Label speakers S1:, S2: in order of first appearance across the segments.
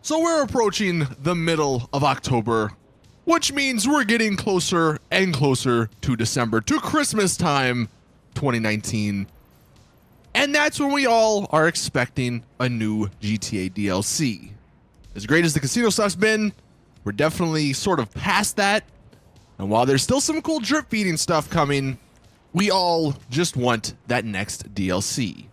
S1: So we're approaching the middle of October, which means we're getting closer and closer to December, to Christmas time 2019. And that's when we all are expecting a new GTA DLC. As great as the casino stuff's been, we're definitely sort of past that. And while there's still some cool drip feeding stuff coming, we all just want that next DLC.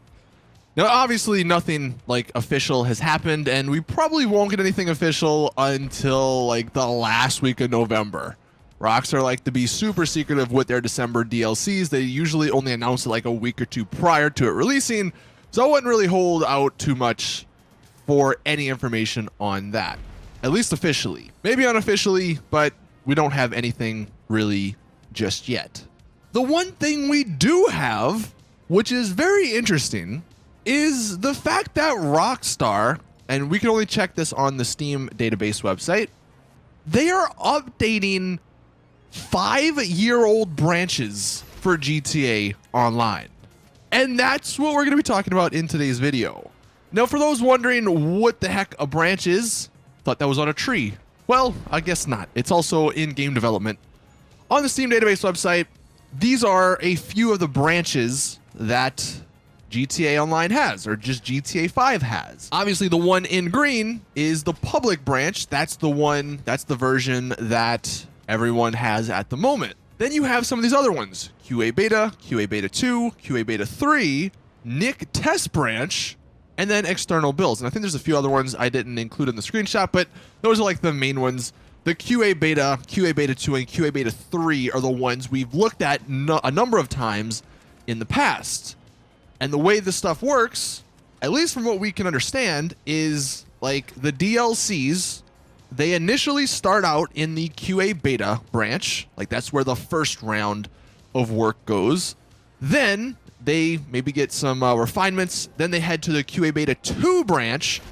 S1: Now, obviously, nothing like official has happened, and we probably won't get anything official until like the last week of November. Rockstar like to be super secretive with their December DLCs. They usually only announce it like a week or two prior to it releasing, so I wouldn't really hold out too much for any information on that, at least officially. Maybe unofficially, but we don't have anything really just yet. The one thing we do have, which is very interesting, is the fact that Rockstar, and we can only check this on the Steam database website, they are updating 5-year-old branches for GTA Online. And that's what we're going to be talking about in today's video. Now, for those wondering what the heck a branch is, thought that was on a tree. Well, I guess not. It's also in game development. On the Steam database website, these are a few of the branches that GTA Online has, or just GTA 5 has. Obviously, the one in green is the public branch. That's the version that everyone has at the moment. Then you have some of these other ones: QA Beta, QA Beta 2, QA Beta 3, Nick Test Branch, and then external builds. And I think there's a few other ones I didn't include in the screenshot, but those are like the main ones. The QA Beta, QA Beta 2, and QA Beta 3 are the ones we've looked at a number of times in the past. And the way this stuff works, at least from what we can understand, is like the DLCs, they initially start out in the QA Beta branch. Like that's where the first round of work goes. Then they maybe get some refinements. Then they head to the QA Beta 2 branch.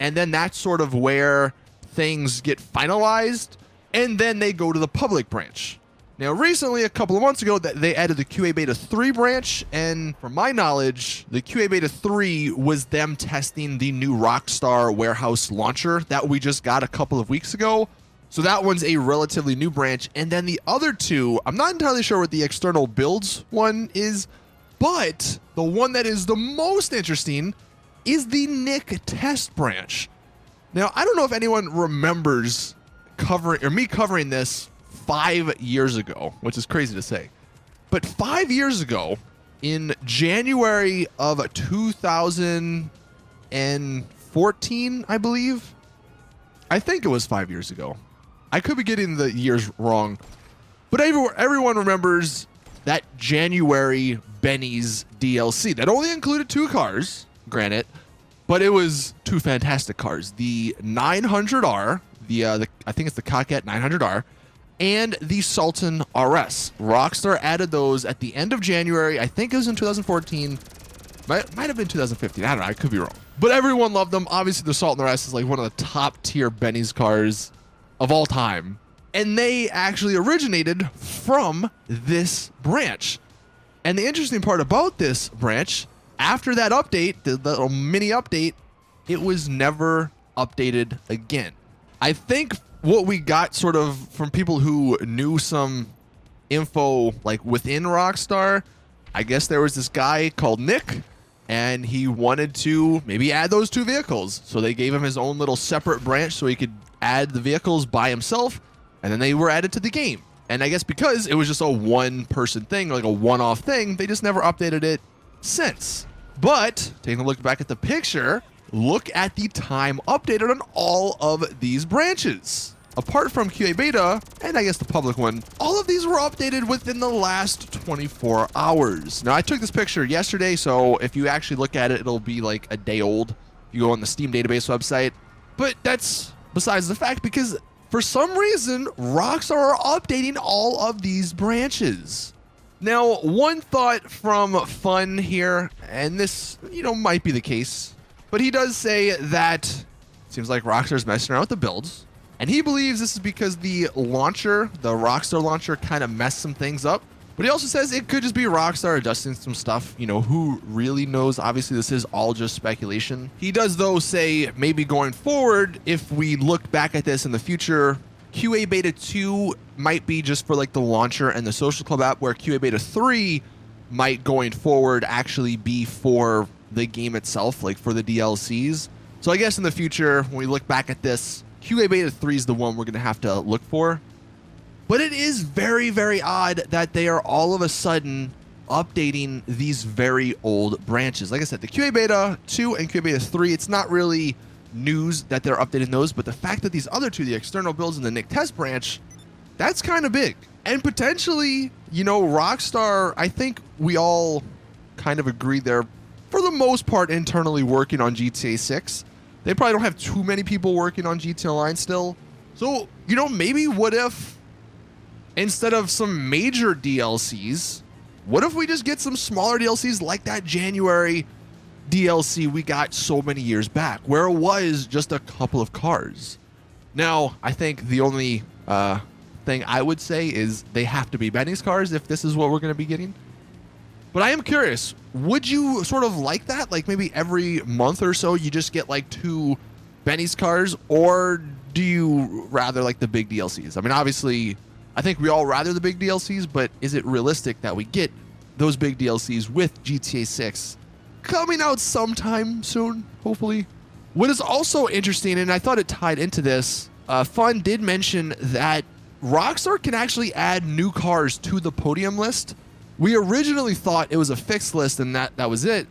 S1: And then that's sort of where things get finalized. And then they go to the public branch. Now, recently, a couple of months ago, they added the QA Beta 3 branch, and from my knowledge, the QA Beta 3 was them testing the new Rockstar warehouse launcher that we just got a couple of weeks ago. So that one's a relatively new branch. And then the other two, I'm not entirely sure what the external builds one is, but the one that is the most interesting is the Nick Test branch. Now, I don't know if anyone remembers me covering this 5 years ago, which is crazy to say. But 5 years ago, in January of 2014, I believe. I think it was 5 years ago. I could be getting the years wrong. But everyone remembers that January Benny's DLC that only included 2 cars, granted, but it was 2 fantastic cars. The 900R, I think it's the Cockett 900R, and the Sultan RS. Rockstar added those at the end of January. I think it was in 2014. Might have been 2015. I don't know. I could be wrong. But everyone loved them. Obviously, the Sultan RS is like one of the top tier Benny's cars of all time. And they actually originated from this branch. And the interesting part about this branch, after that update, the little mini update, it was never updated again. I think what we got sort of from people who knew some info like within Rockstar, I guess there was this guy called Nick, and he wanted to maybe add those 2 vehicles. So they gave him his own little separate branch so he could add the vehicles by himself, and then they were added to the game. And I guess because it was just a one-person thing, like a one-off thing, they just never updated it since. But taking a look back at the picture, look at the time updated on all of these branches. Apart from QA Beta, and I guess the public one, all of these were updated within the last 24 hours. Now, I took this picture yesterday, so if you actually look at it, it'll be like a day old if you go on the Steam database website. But that's besides the fact, because for some reason, Rockstar are updating all of these branches. Now, one thought from Fun here, and this, might be the case, but he does say that it seems like Rockstar's messing around with the builds. And he believes this is because the launcher, the Rockstar launcher, kind of messed some things up. But he also says it could just be Rockstar adjusting some stuff. You know, who really knows? Obviously, this is all just speculation. He does, though, say maybe going forward, if we look back at this in the future, QA Beta 2 might be just for like the launcher and the Social Club app, where QA Beta 3 might going forward actually be for the game itself, like for the DLCs. So I guess in the future, when we look back at this, QA Beta 3 is the one we're going to have to look for. But it is very, very odd that they are all of a sudden updating these very old branches. Like I said, the QA Beta 2 and QA Beta 3, it's not really news that they're updating those, but the fact that these other two, the external builds and the Nick test branch, that's kind of big. And potentially, you know, Rockstar, I think we all kind of agree they're, for the most part, internally working on GTA 6. They probably don't have too many people working on GTA Online still. So, you know, maybe what if, instead of some major DLCs, what if we just get some smaller DLCs like that January DLC we got so many years back, where it was just a couple of cars? Now, I think the only thing I would say is they have to be Benny's cars if this is what we're going to be getting. But I am curious, would you sort of like that? Like maybe every month or so you just get like 2 Benny's cars, or do you rather like the big DLCs? I mean, obviously, I think we all rather the big DLCs, but is it realistic that we get those big DLCs with GTA 6 coming out sometime soon, hopefully? What is also interesting, and I thought it tied into this, Fun did mention that Rockstar can actually add new cars to the podium list. We originally thought it was a fixed list and that was it,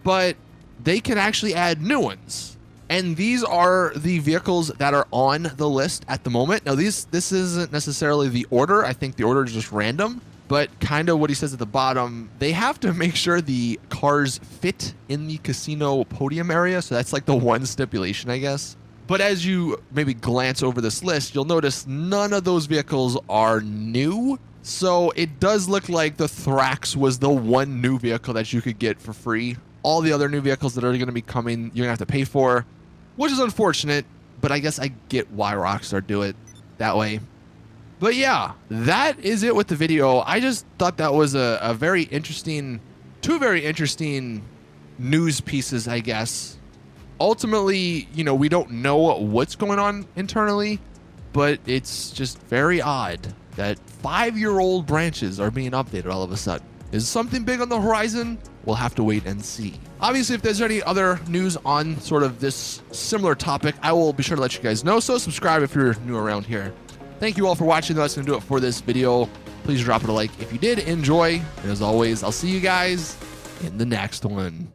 S1: but they can actually add new ones. And these are the vehicles that are on the list at the moment. Now, this isn't necessarily the order. I think the order is just random, but kind of what he says at the bottom, they have to make sure the cars fit in the casino podium area. So that's like the one stipulation, I guess. But as you maybe glance over this list, you'll notice none of those vehicles are new. So it does look like the Thrax was the one new vehicle that you could get for free. All the other new vehicles that are going to be coming, you're going to have to pay for, which is unfortunate, but I guess I get why Rockstar do it that way. But yeah, that is it with the video. I just thought that was a very interesting, two very interesting news pieces, I guess. Ultimately, you know, we don't know what's going on internally, but it's just very odd that 5-year-old branches are being updated all of a sudden. Is something big on the horizon? We'll have to wait and see. Obviously, if there's any other news on sort of this similar topic, I will be sure to let you guys know. So subscribe if you're new around here. Thank you all for watching. That's going to do it for this video. Please drop it a like if you did enjoy. And as always, I'll see you guys in the next one.